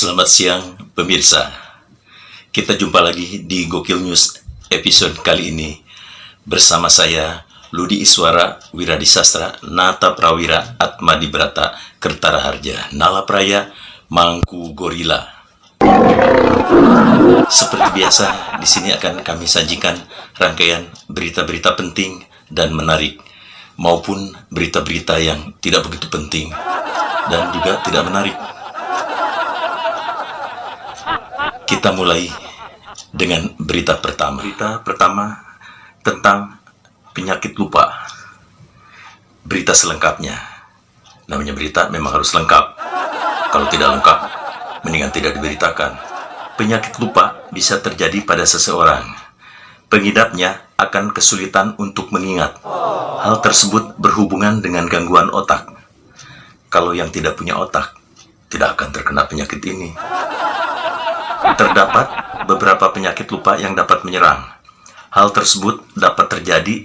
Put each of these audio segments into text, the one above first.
Selamat siang pemirsa. Kita jumpa lagi di Gokil News episode kali ini bersama saya Ludi Iswara Wiradisastra Nata Prawira Atmadibrata Kertara Harja Nalapraya Mangku Gorila. Seperti biasa, di sini akan kami sajikan rangkaian berita-berita penting dan menarik maupun berita-berita yang tidak begitu penting dan juga tidak menarik. Kita mulai dengan berita pertama. Berita pertama tentang penyakit lupa. Berita selengkapnya. Namanya berita memang harus lengkap. Kalau tidak lengkap, mendingan tidak diberitakan. Penyakit lupa bisa terjadi pada seseorang. Pengidapnya akan kesulitan untuk mengingat. Hal tersebut berhubungan dengan gangguan otak. Kalau yang tidak punya otak, tidak akan terkena penyakit ini. Terdapat beberapa penyakit lupa yang dapat menyerang. Hal tersebut dapat terjadi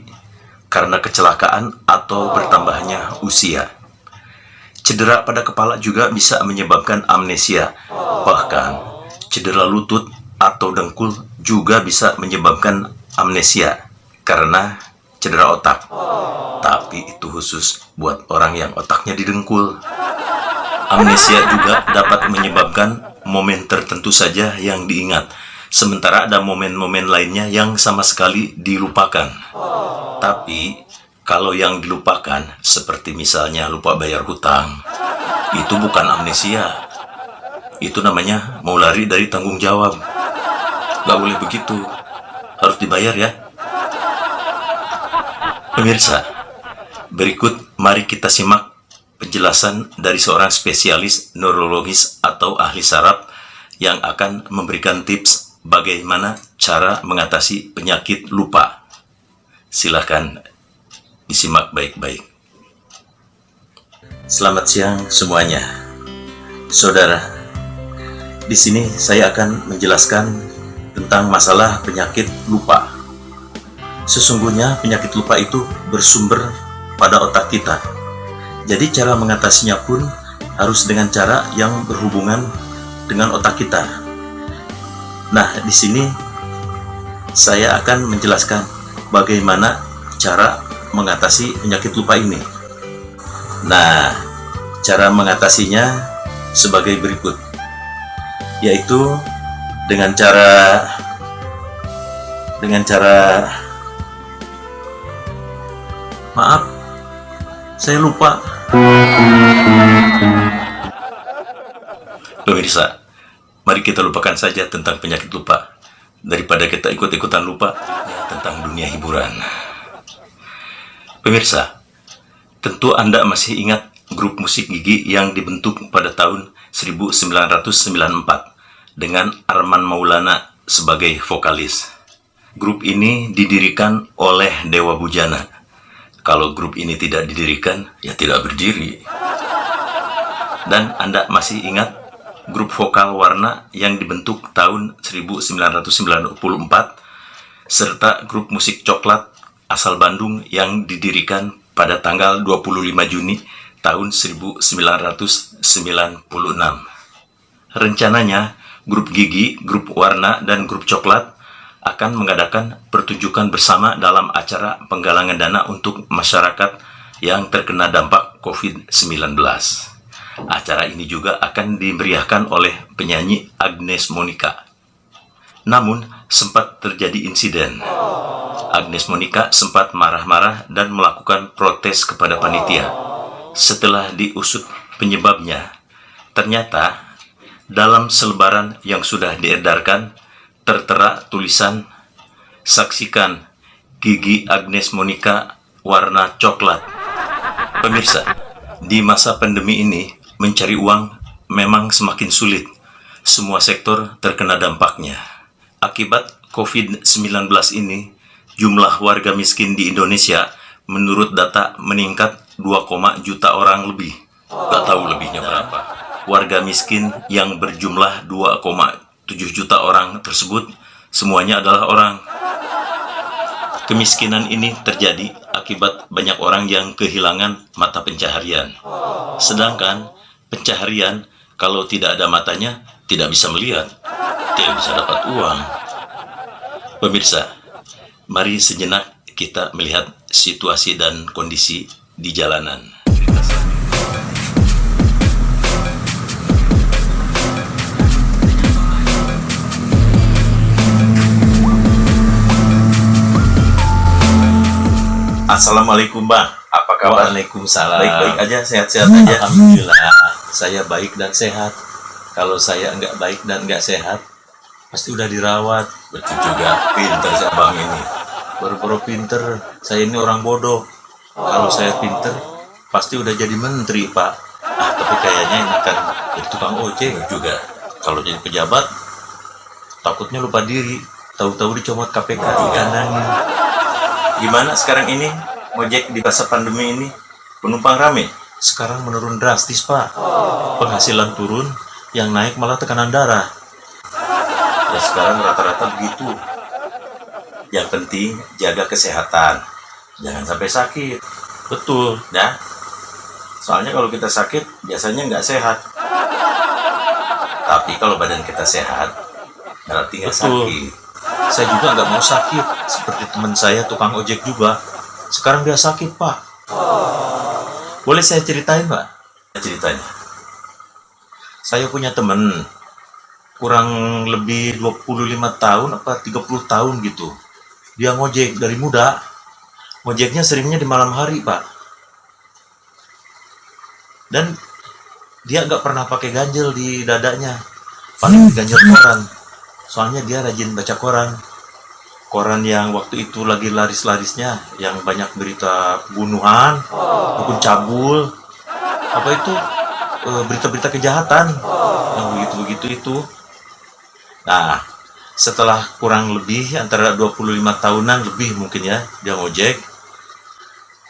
karena kecelakaan atau bertambahnya usia. Cedera pada kepala juga bisa menyebabkan amnesia. Bahkan, cedera lutut atau dengkul juga bisa menyebabkan amnesia karena cedera otak. Tapi itu khusus buat orang yang otaknya didengkul. Amnesia juga dapat menyebabkan momen tertentu saja yang diingat, sementara ada momen-momen lainnya yang sama sekali dilupakan. Tapi, kalau yang dilupakan, seperti misalnya lupa bayar hutang, itu bukan amnesia. Itu namanya mau lari dari tanggung jawab. Gak boleh begitu, harus dibayar ya. Pemirsa, berikut mari kita simak penjelasan dari seorang spesialis neurologis atau ahli saraf yang akan memberikan tips bagaimana cara mengatasi penyakit lupa. Silahkan disimak baik-baik. Selamat siang semuanya. Saudara, di sini saya akan menjelaskan tentang masalah penyakit lupa. Sesungguhnya penyakit lupa itu bersumber pada otak kita. Jadi cara mengatasinya pun harus dengan cara yang berhubungan dengan otak kita. Nah, di sini saya akan menjelaskan bagaimana cara mengatasi penyakit lupa ini. Nah, cara mengatasinya sebagai berikut, yaitu dengan cara maaf, saya lupa. Pemirsa, mari kita lupakan saja tentang penyakit lupa daripada kita ikut-ikutan lupa tentang dunia hiburan. Pemirsa, tentu Anda masih ingat grup musik Gigi yang dibentuk pada tahun 1994 dengan Arman Maulana sebagai vokalis. Grup ini didirikan oleh Dewa Bujana. Kalau grup ini tidak didirikan, ya tidak berdiri. Dan Anda masih ingat grup vokal Warna yang dibentuk tahun 1994, serta grup musik Coklat asal Bandung yang didirikan pada tanggal 25 Juni tahun 1996. Rencananya, grup Gigi, grup Warna, dan grup Coklat akan mengadakan pertunjukan bersama dalam acara penggalangan dana untuk masyarakat yang terkena dampak COVID-19. Acara ini juga akan dimeriahkan oleh penyanyi Agnes Monica. Namun, sempat terjadi insiden. Agnes Monica sempat marah-marah dan melakukan protes kepada panitia. Setelah diusut penyebabnya, ternyata dalam selebaran yang sudah diedarkan tertera tulisan "Saksikan Gigi Agnes Monica Warna Coklat". Pemirsa, di masa pandemi ini mencari uang memang semakin sulit. Semua sektor terkena dampaknya. Akibat COVID-19 ini, jumlah warga miskin di Indonesia menurut data meningkat 2, juta orang lebih. Gak tahu lebihnya berapa. Warga miskin yang berjumlah 2,7 juta orang tersebut semuanya adalah orang. Kemiskinan ini terjadi akibat banyak orang yang kehilangan mata pencaharian. Sedangkan pencaharian Kalau tidak ada matanya, tidak bisa melihat, tidak bisa dapat uang. Pemirsa, mari sejenak kita melihat situasi dan kondisi di jalanan. Assalamualaikum Bang, apa kabar? Waalaikumsalam. Baik-baik aja, sehat-sehat aja. Alhamdulillah, saya baik dan sehat. Kalau saya nggak baik dan nggak sehat, pasti udah dirawat. Betul juga, pinter si Abang ini. Baru-baru pinter, saya ini orang bodoh. Kalau saya pinter, pasti udah jadi menteri, Pak. Tapi kayaknya ini kan Jadi tukang ojek. juga. Kalau jadi pejabat, takutnya lupa diri. Tahu-tahu dicomot KPK juga nangis. Gimana sekarang ini, ngojek di masa pandemi ini, penumpang rame? Sekarang menurun drastis, Pak. Penghasilan turun, yang naik malah tekanan darah. Ya sekarang rata-rata begitu. Yang penting jaga kesehatan, jangan sampai sakit. Betul. Ya, soalnya kalau kita sakit biasanya nggak sehat. Tapi kalau badan kita sehat, berarti nggak Betul. sakit. Saya juga nggak mau sakit, seperti teman saya tukang ojek juga. Sekarang dia sakit, Pak. Boleh saya ceritain, Pak? Ceritanya, Saya punya teman, kurang lebih 25 tahun, apa 30 tahun gitu. Dia ngojek dari muda. Ngojeknya seringnya di malam hari, Pak. Dan dia nggak pernah pakai ganjel di dadanya. Paling ganjel koran. Soalnya dia rajin baca koran. Koran yang waktu itu lagi laris-larisnya, yang banyak berita pembunuhan, dukun cabul, apa itu, berita-berita kejahatan, yang begitu-begitu itu. Nah, setelah kurang lebih antara 25 tahunan lebih mungkin ya, dia ngojek,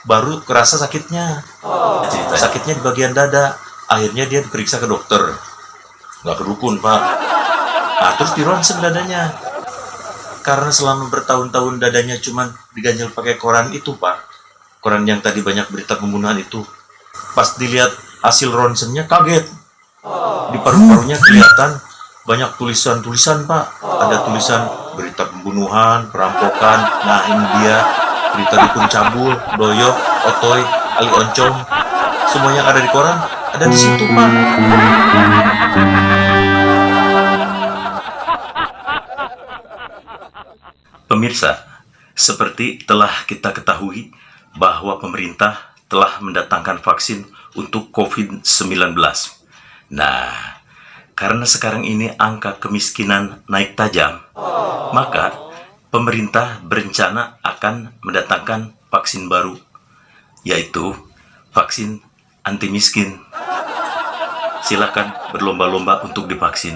baru kerasa sakitnya. ceritanya. Sakitnya di bagian dada. Akhirnya dia diperiksa ke dokter. Nggak ke dukun, Pak. Nah, terus di ronsen dadanya. Karena selama bertahun-tahun dadanya cuma diganjel pakai koran itu, Pak. Koran yang tadi banyak berita pembunuhan itu. Pas dilihat hasil ronsennya kaget. Di paru-parunya kelihatan banyak tulisan-tulisan, Pak. Ada tulisan berita pembunuhan, perampokan. Nah, ini dia berita dukun cabul, doyok, otoy, ali oncom. Semua yang ada di koran ada di situ, Pak. Pemirsa, seperti telah kita ketahui bahwa pemerintah telah mendatangkan vaksin untuk COVID-19. Nah, karena sekarang ini angka kemiskinan naik tajam, maka pemerintah berencana akan mendatangkan vaksin baru, yaitu vaksin anti miskin. Silakan berlomba-lomba untuk divaksin.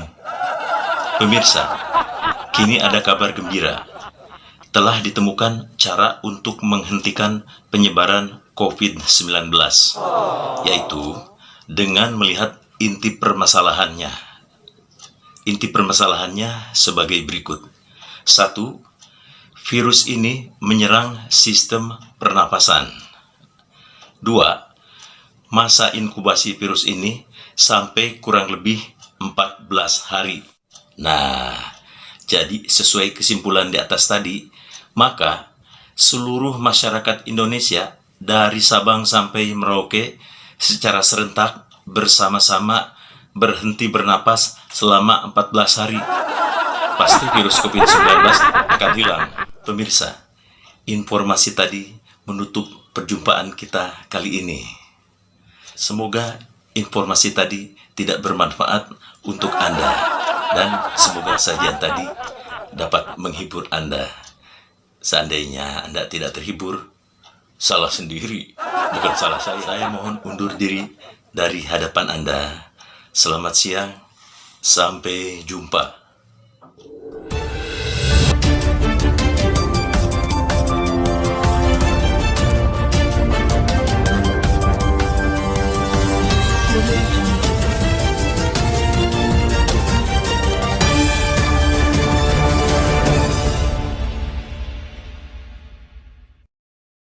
Pemirsa, kini ada kabar gembira. Telah ditemukan cara untuk menghentikan penyebaran COVID-19, yaitu dengan melihat inti permasalahannya. Inti permasalahannya sebagai berikut. 1. Virus ini menyerang sistem pernapasan. 2. Masa inkubasi virus ini sampai kurang lebih 14 hari. Nah, jadi sesuai kesimpulan di atas tadi, maka seluruh masyarakat Indonesia dari Sabang sampai Merauke secara serentak bersama-sama berhenti bernapas selama 14 hari. Pasti virus COVID-19 akan hilang. Pemirsa, informasi tadi menutup perjumpaan kita kali ini. Semoga informasi tadi tidak bermanfaat untuk Anda, dan semoga sajian tadi dapat menghibur Anda. Seandainya Anda tidak terhibur, salah sendiri, bukan salah saya. Saya mohon undur diri dari hadapan Anda. Selamat siang, sampai jumpa.